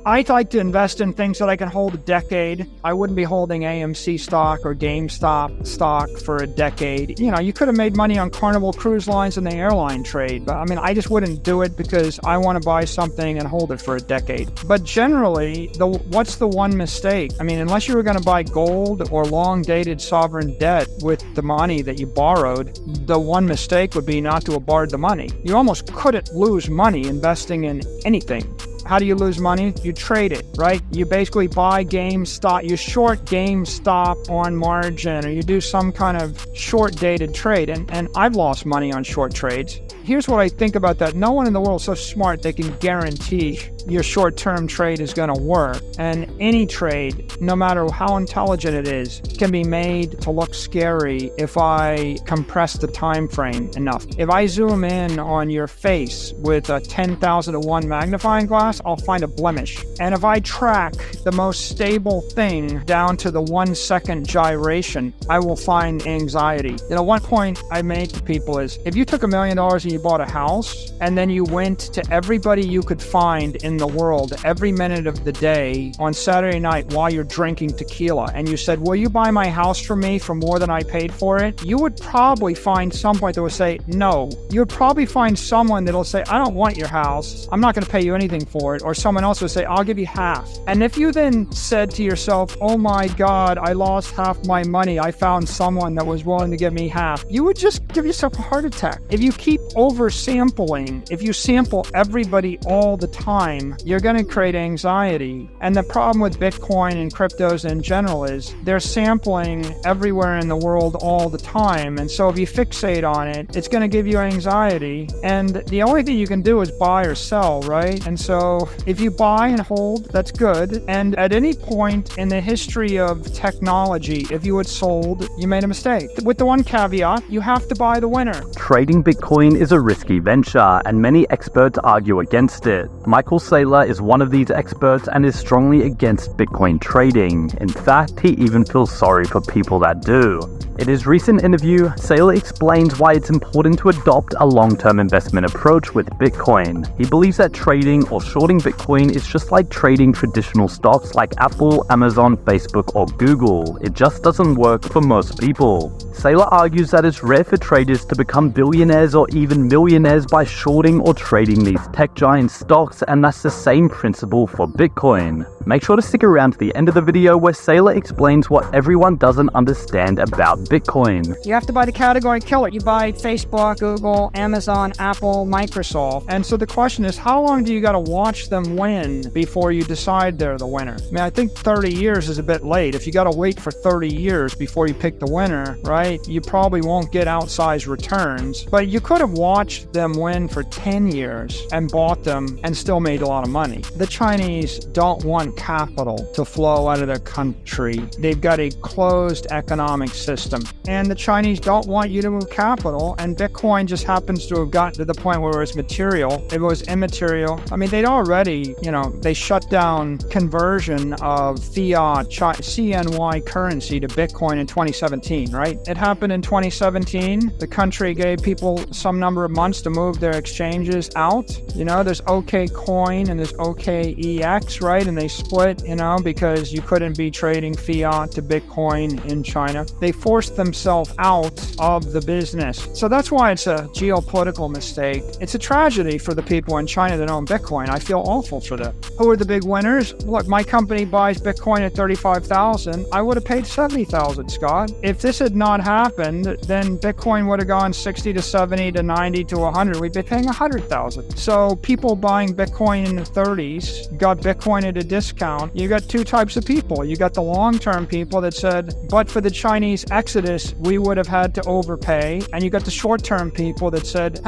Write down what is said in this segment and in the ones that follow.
I'd like to invest in things that I can hold a decade. I wouldn't be holding AMC stock or GameStop stock for a decade. You know, you could have made money on Carnival Cruise Lines and the airline trade, but I mean, I just wouldn't do it because I want to buy something and hold it for a decade. But generally, what's the one mistake? I mean, unless you were going to buy gold or long-dated sovereign debt with the money that you borrowed, the one mistake would be not to have borrowed the money. You almost couldn't lose money investing in anything. How do you lose money? You trade it, right? You basically buy GameStop, you short GameStop on margin, or you do some kind of short-dated trade. And I've lost money on short trades. Here's what I think about that. No one in the world is so smart they can guarantee your short-term trade is going to work. And any trade, no matter how intelligent it is, can be made to look scary if I compress the time frame enough. If I zoom in on your face with a 10,000 to 1 magnifying glass, I'll find a blemish. And if I track the most stable thing down to the 1 second gyration, I will find anxiety. You know, one point I made to people is, if you took $1 million and you bought a house, and then you went to everybody you could find in the world every minute of the day on Saturday night while you're drinking tequila, and you said, will you buy my house for me for more than I paid for it? You would probably find someone that would say no. You would probably find someone that'll say, I don't want your house, I'm not going to pay you anything for it. Or someone else would say, I'll give you half. And if you then said to yourself, oh my God, I lost half my money, I found someone that was willing to give me half, you would just give yourself a heart attack. If you keep over-sampling, if you sample everybody all the time, you're going to create anxiety. And the problem with Bitcoin and cryptos in general is they're sampling everywhere in the world all the time. And so if you fixate on it, it's going to give you anxiety. And the only thing you can do is buy or sell, right? And so if you buy and hold, that's good. And at any point in the history of technology, if you had sold, you made a mistake. With the one caveat, you have to buy the winner. Trading Bitcoin is a risky venture, and many experts argue against it. Michael Saylor is one of these experts and is strongly against Bitcoin trading. In fact, he even feels sorry for people that do. In his recent interview, Saylor explains why it's important to adopt a long-term investment approach with Bitcoin. He believes that trading or shorting Bitcoin is just like trading traditional stocks like Apple, Amazon, Facebook, or Google. It just doesn't work for most people. Saylor argues that it's rare for traders to become billionaires or even millionaires by shorting or trading these tech giant stocks, and that's the same principle for Bitcoin. Make sure to stick around to the end of the video where Saylor explains what everyone doesn't understand about Bitcoin. You have to buy the category killer. You buy Facebook, Google, Amazon, Apple, Microsoft. And so the question is, how long do you got to watch them win before you decide they're the winner? I mean, I think 30 years is a bit late. If you got to wait for 30 years before you pick the winner, right, you probably won't get outsized returns. But you could have watched them win for 10 years and bought them and still made a lot of money. The Chinese don't want capital to flow out of their country. They've got a closed economic system. And the Chinese don't want you to move capital, and Bitcoin just happens to have gotten to the point where it was material. If it was immaterial, I mean, they'd already, they shut down conversion of fiat CNY currency to Bitcoin in 2017, right? It happened in 2017. The country gave people some number of months to move their exchanges out. There's OK Coin and there's OKEX, right? And they split, because you couldn't be trading fiat to Bitcoin in China. They forced themselves out of the business. So that's why it's a geopolitical mistake. It's a tragedy for the people in China that own Bitcoin. I feel awful for them. Who are the big winners? Look, my company buys Bitcoin at $35,000. I would have paid $70,000, Scott. If this had not happened, then Bitcoin would have gone 60 to 70 to 90 to 100. We'd be paying $100,000. So people buying Bitcoin in the 30s got Bitcoin at a discount. You got two types of people. You got the long-term people that said, but for the Chinese exodus, we would have had to overpay. And you got the short-term people that said,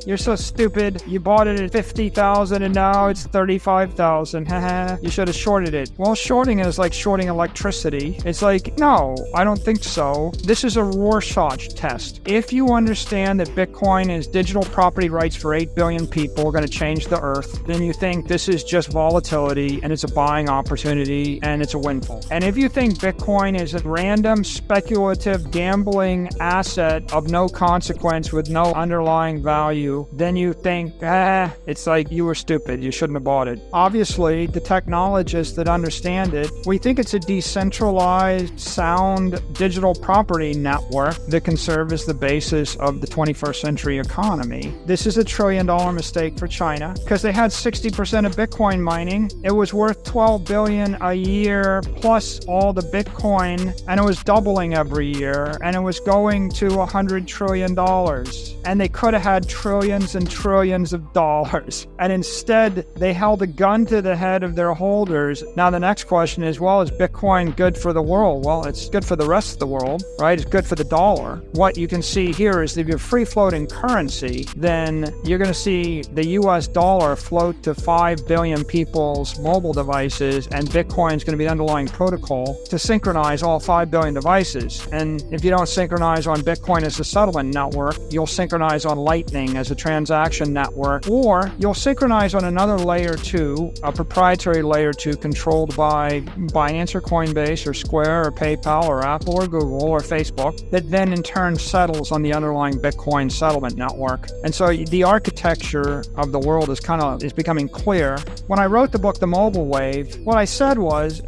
you're so stupid. You bought it at $50,000 and now it's $35,000. You should have shorted it. Well, shorting is like shorting electricity. It's like, no, I don't think so. This is a Rorschach test. If you understand that Bitcoin is digital property rights for 8 billion people, going to change the earth, then you think this is just volatility and it's a buying opportunity and it's a windfall. And if you think Bitcoin is a random speculative gambling asset of no consequence with no underlying value, then you think, it's like you were stupid. You shouldn't have bought it. Obviously, the technologists that understand it, we think it's a decentralized, sound digital property network that can serve as the basis of the 21st century economy. This is a $1 trillion mistake for China because they had 60% of Bitcoin mining. It was worth $12 billion a year plus all the Bitcoin, and it was doubling every year, and it was going to $100 trillion. And they could have had trillions and trillions of dollars. And instead, they held a gun to the head of their holders. Now, the next question is, well, is Bitcoin good for the world? Well, it's good for the rest of the world, right? It's good for the dollar. What you can see here is if you're free-floating currency, then you're going to see the US dollar float to 5 billion people's mobile devices, and Bitcoin is going to be the underlying protocol to synchronize all 5 billion devices. And if you don't synchronize on Bitcoin as a settlement network, you'll synchronize on Lightning as a transaction network, or you'll synchronize on another layer 2, a proprietary layer 2 controlled by Binance or Coinbase or Square or PayPal or Apple or Google or Facebook, that then in turn settles on the underlying Bitcoin settlement network. And so the architecture of the world is becoming clear. When I wrote the book, The Mobile Wave, what I said was,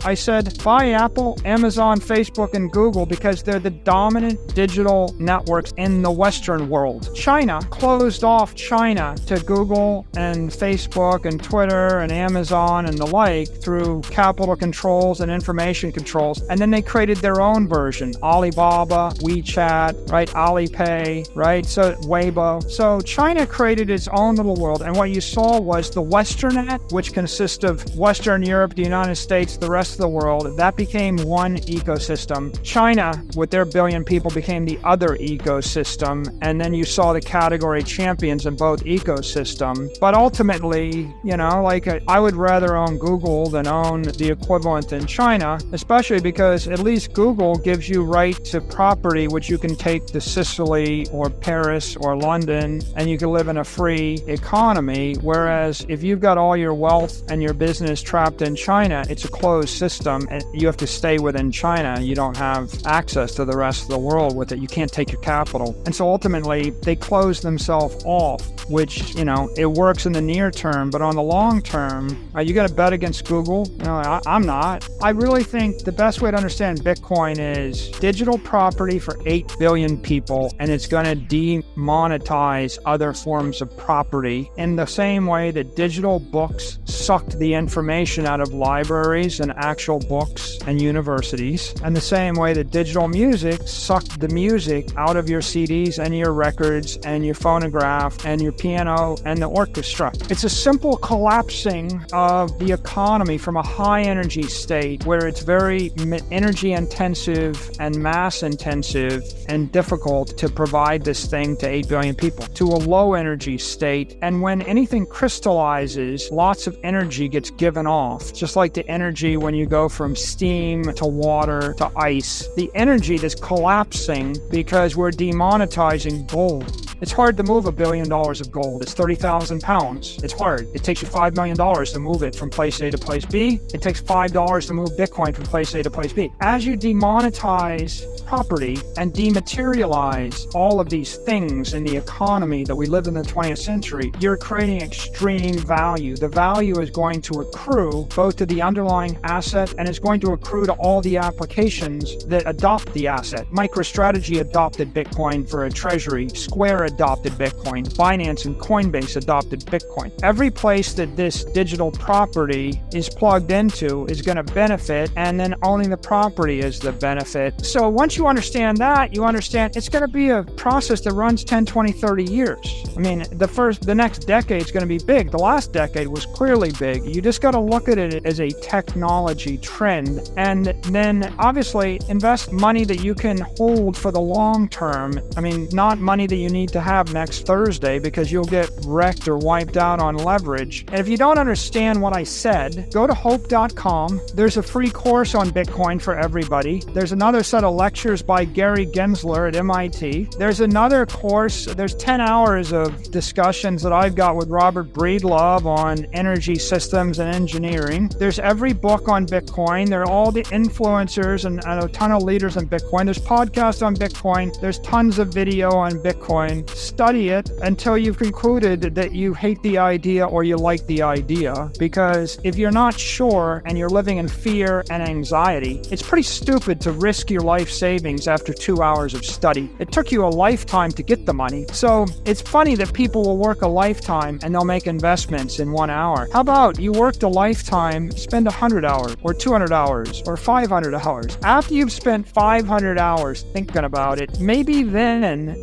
buy Apple, Amazon, Facebook, and Google because they're the dominant digital networks in the Western world. China closed off China to Google and Facebook and Twitter and Amazon and the like through capital controls and information controls. And then they created their own version, Alibaba, WeChat, right? Alipay, right? So Weibo. So China created its own little world. And what you saw was the Westernet, which consists of Western Europe, the United States, the rest of the world. That became one ecosystem. China, with their billion people, became the other ecosystem. And then you saw the category champions in both ecosystems. But ultimately, I would rather own Google than own the equivalent in China, especially because at least Google gives you right to property, which you can take to Sicily or Paris or London, and you can live in a free economy. Whereas if you've got all your wealth and your business trapped in China, it's a closed system and you have to stay within China. You don't have access to the rest of the world with it. You can't take your capital. And so ultimately, they close themselves off, which, it works in the near term, but on the long term, you got to bet against Google. I'm not. I really think the best way to understand Bitcoin is digital property for 8 billion people, and it's going to demonetize other forms of property in the same way that digital books sucked the information out of libraries and actual books and universities, and the same way that digital music sucked the music out of your CDs and your records and your phonograph and your piano and the orchestra. It's a simple collapsing of the economy from a high energy state where it's very energy intensive and mass intensive and difficult to provide this thing to 8 billion people, to a low energy state. And when anything crystallizes, lots of energy gets given off, just like the energy when you go from steam to water to ice. The energy that's collapsing because we're demonetizing gold. It's hard to move $1 billion of gold. It's 30,000 pounds. It's hard. It takes you $5 million to move it from place A to place B. It takes $5 to move Bitcoin from place A to place B. As you demonetize property and dematerialize all of these things in the economy that we live in the 20th century, you're creating extreme value. The value is going to accrue both to the underlying asset and it's going to accrue to all the applications that adopt the asset. MicroStrategy adopted Bitcoin for a treasury. Square adopted Bitcoin. Binance and Coinbase adopted Bitcoin. Every place that this digital property is plugged into is going to benefit, and then owning the property is the benefit. So once you understand that, you understand it's going to be a process that runs 10, 20, 30 years. I mean, the next decade is going to be big. The last decade was clearly big. You just got to look at it as a technology trend, and then obviously invest money that you can hold for the long term. I mean, not money that you need to have next Thursday because you'll get wrecked or wiped out on leverage. And if you don't understand what I said, go to hope.com. There's a free course on Bitcoin for everybody. There's another set of lectures by Gary Gensler at MIT. There's another course. There's 10 hours of discussions that I've got with Robert Breedlove on energy systems and engineering. There's every book on Bitcoin. There are all the influencers and a ton of leaders on Bitcoin. There's podcasts on Bitcoin. There's tons of video on Bitcoin. Study it until you've concluded that you hate the idea or you like the idea. Because if you're not sure and you're living in fear and anxiety, it's pretty stupid to risk your life savings after 2 hours of study. It took you a lifetime to get the money. So it's funny that people will work a lifetime and they'll make investments in 1 hour. How about you worked a lifetime, spend 100 hours or 200 hours or 500 hours. After you've spent 500 hours thinking about it, maybe then,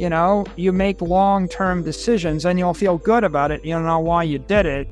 you make long-term decisions and you'll feel good about it. You'll know why you did it.